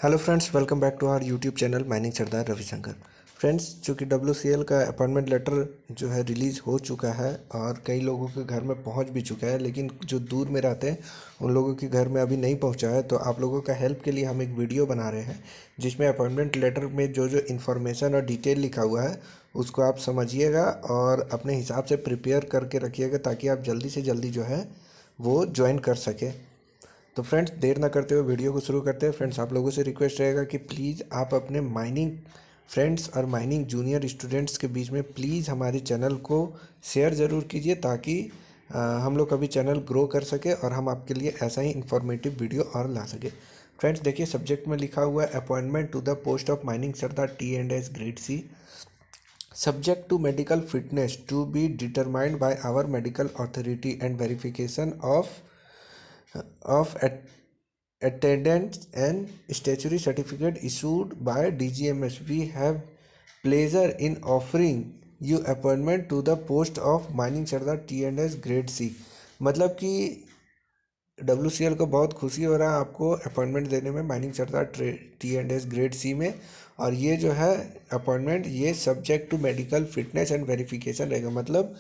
Hello friends, welcome back to our YouTube channel mining sardar Ravishankar. Friends, चूँकि WCL का appointment letter जो है release हो चुका है और कई लोगों के घर में पहुंच भी चुका है, लेकिन जो दूर में रहते हैं उन लोगों के घर में अभी नहीं पहुंचा है। तो आप लोगों का हेल्प के लिए हम एक वीडियो बना रहे हैं जिसमें अपॉइंटमेंट लेटर में जो जो इन्फॉर्मेशन और डिटेल लिखा हुआ है उसको आप समझिएगा और अपने हिसाब से प्रिपेयर करके रखिएगा ताकि आप जल्दी से जल्दी जो है वो ज्वाइन कर सकें। तो फ्रेंड्स, देर ना करते हुए वीडियो को शुरू करते हैं। फ्रेंड्स, आप लोगों से रिक्वेस्ट रहेगा कि प्लीज़ आप अपने माइनिंग फ्रेंड्स और माइनिंग जूनियर स्टूडेंट्स के बीच में प्लीज़ हमारे चैनल को शेयर ज़रूर कीजिए ताकि हम लोग कभी चैनल ग्रो कर सके और हम आपके लिए ऐसा ही इंफॉर्मेटिव वीडियो और ला सके। फ्रेंड्स, देखिए सब्जेक्ट में लिखा हुआ है appointment to the post of mining sardar T&S grade C, subject to medical fitness to be determined by our medical authority and verification of attendance and statutory certificate issued by DGMS. We have pleasure in offering you appointment to the post of mining sardar T&S grade C। मतलब कि WCL को बहुत खुशी हो रहा है आपको appointment देने में mining sardar T&S grade C में। और ये जो है अपॉइंटमेंट ये subject to medical fitness and verification रहेगा। मतलब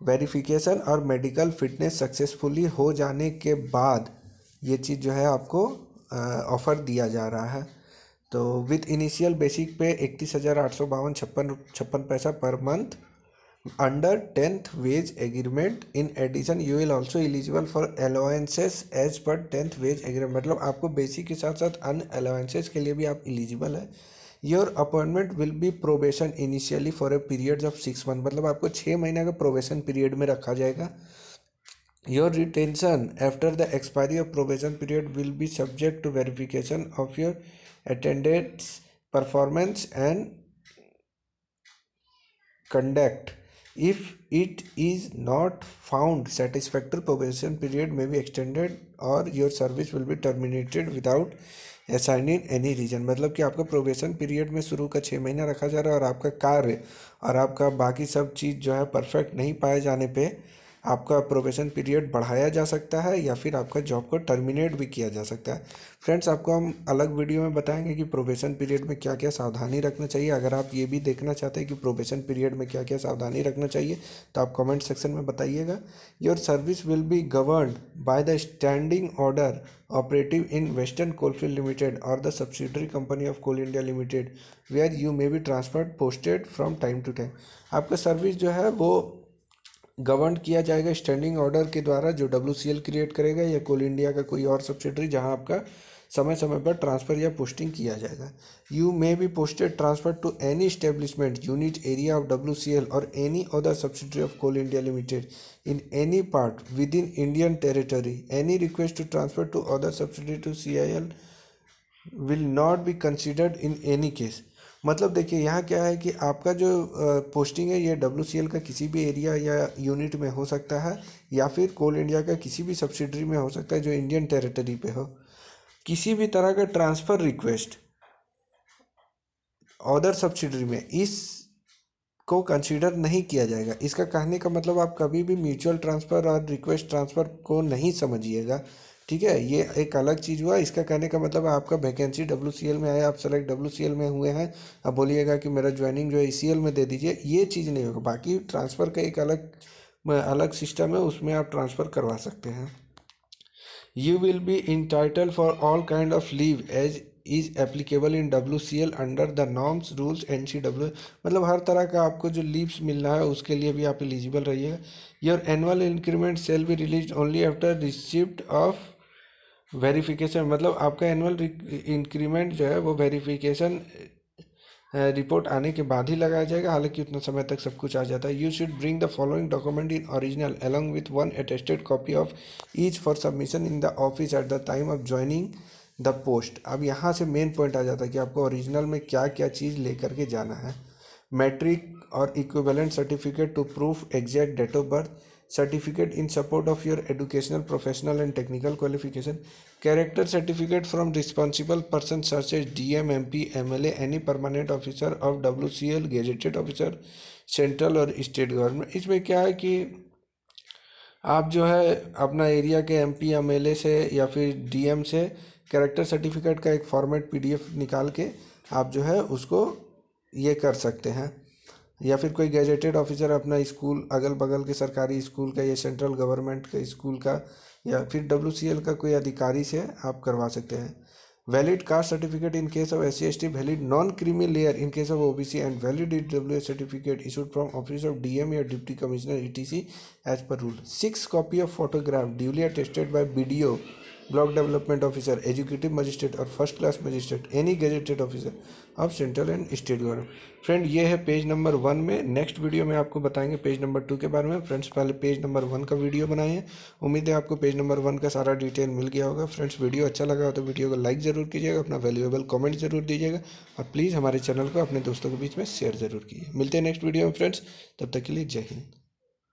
वेरिफिकेशन और मेडिकल फिटनेस सक्सेसफुली हो जाने के बाद ये चीज़ जो है आपको ऑफ़र दिया जा रहा है। तो विथ इनिशियल बेसिक पे 31,852 पैसा पर month under 10th wage agreement. In addition you will also eligible for allowances as per 10th wage agreement. मतलब आपको बेसिक के साथ साथ अन अलाउंसेस के लिए भी आप एलिजिबल है। Your appointment will be probation initially for a period of 6 month. मतलब आपको 6 महीने का प्रोबेशन पीरियड में रखा जाएगा। Your retention after the expiry of probation period will be subject to verification of your attendance, performance and conduct. If it is not found satisfactory, probation period may be extended or your service will be terminated without assigning any reason। मतलब कि आपका probation period में शुरू का 6 महीना रखा जा रहा है और आपका कार्य और आपका बाकी सब चीज़ जो है परफेक्ट नहीं पाए जाने पे आपका प्रोबेशन पीरियड बढ़ाया जा सकता है या फिर आपका जॉब को टर्मिनेट भी किया जा सकता है। फ्रेंड्स, आपको हम अलग वीडियो में बताएंगे कि प्रोबेशन पीरियड में क्या क्या सावधानी रखना चाहिए। अगर आप ये भी देखना चाहते हैं कि प्रोबेशन पीरियड में क्या क्या सावधानी रखना चाहिए तो आप कमेंट सेक्शन में बताइएगा। Your service will be governed by the standing order operative in Western Coalfield Limited और the subsidiary company of coal India Limited where you may be transferred posted from time to time. आपका service जो है वो govern किया जाएगा standing order के द्वारा जो WCL क्रिएट करेगा या कोल इंडिया का कोई और सब्सिडरी जहां आपका समय समय पर ट्रांसफ़र या पोस्टिंग किया जाएगा। You may be posted transfer to any establishment unit area of WCL और any other subsidiary of coal India limited in any part with in Indian territory. Any request to transfer to other subsidiary to CIL will not be considered in any case. मतलब देखिए यहाँ क्या है कि आपका जो posting है ये WCL का किसी भी एरिया या यूनिट में हो सकता है या फिर कोल इंडिया का किसी भी सब्सिडरी में हो सकता है जो इंडियन टेरिटरी पे हो। किसी भी तरह का ट्रांसफ़र रिक्वेस्ट अदर सब्सिडरी में इस को कंसीडर नहीं किया जाएगा। इसका कहने का मतलब आप कभी भी म्यूचुअल ट्रांसफ़र और रिक्वेस्ट ट्रांसफ़र को नहीं समझिएगा, ठीक है। ये एक अलग चीज़ हुआ। इसका कहने का मतलब आपका वैकेंसी WCL में आया, आप सेलेक्ट WCL में हुए हैं, अब बोलिएगा कि मेरा ज्वाइनिंग जो है ECL में दे दीजिए, ये चीज़ नहीं होगा। बाकी ट्रांसफ़र का एक अलग सिस्टम है, उसमें आप ट्रांसफ़र करवा सकते हैं। You will be entitled for all kind of leave as is applicable in WCL under the norms rules NCW। मतलब हर तरह का आपको जो लीव्स मिलना है उसके लिए भी आप एलिजिबल रहिएगा। Your annual increment shall be release only after receipt of verification. मतलब आपका एनुअल इंक्रीमेंट जो है वो वेरिफिकेशन रिपोर्ट आने के बाद ही लगाया जाएगा, हालांकि उतना समय तक सब कुछ आ जाता है। You should bring the following document in original along with 1 attested copy of each for submission in the office at the time of joining the post. अब यहाँ से मेन पॉइंट आ जाता है कि आपको ओरिजिनल में क्या क्या चीज़ लेकर के जाना है। मैट्रिक और equivalent certificate to proof exact date of birth, certificate in support of your educational, professional and technical qualification, character certificate from responsible person such as DM, MP, MLA, any permanent officer of WCL, gazetted officer, central और state government. इसमें क्या है कि आप जो है अपना area के MP MLA से या फिर DM से कैरेक्टर सर्टिफिकेट का एक फॉर्मेट PDF निकाल के आप जो है उसको ये कर सकते हैं। या फिर कोई गैजेटेड ऑफिसर अपना स्कूल, अगल बगल के सरकारी स्कूल का या सेंट्रल गवर्नमेंट के स्कूल का या फिर WCL का कोई अधिकारी से आप करवा सकते हैं। Valid caste certificate in case of SC/ST, valid non creamy layer in case of OBC and valid EWS certificate issued from office of DM या deputy commissioner ETC as per rule. 6 copy of photograph duly attested by BDO, block development officer, executive magistrate और first class magistrate, any gazetted officer of central and state government. Friend ये है page number 1 में। Next video में आपको बताएंगे page number 2 के बारे में। फ्रेंड्स पहले पेज नंबर 1 का वीडियो बनाए हैं। उम्मीद है आपको पेज नंबर 1 का सारा डिटेल मिल गया होगा। फ्रेंड्स वीडियो अच्छा लगा हो तो वीडियो को लाइक ज़रूर कीजिएगा, अपना वैल्यूएबल कमेंट जरूर दीजिएगा और प्लीज़ हमारे चैनल को अपने दोस्तों के बीच में शेयर ज़रूर कीजिए। मिलते हैं नेक्स्ट वीडियो में फ्रेंड्स, तब तक के लिए जय हिंद।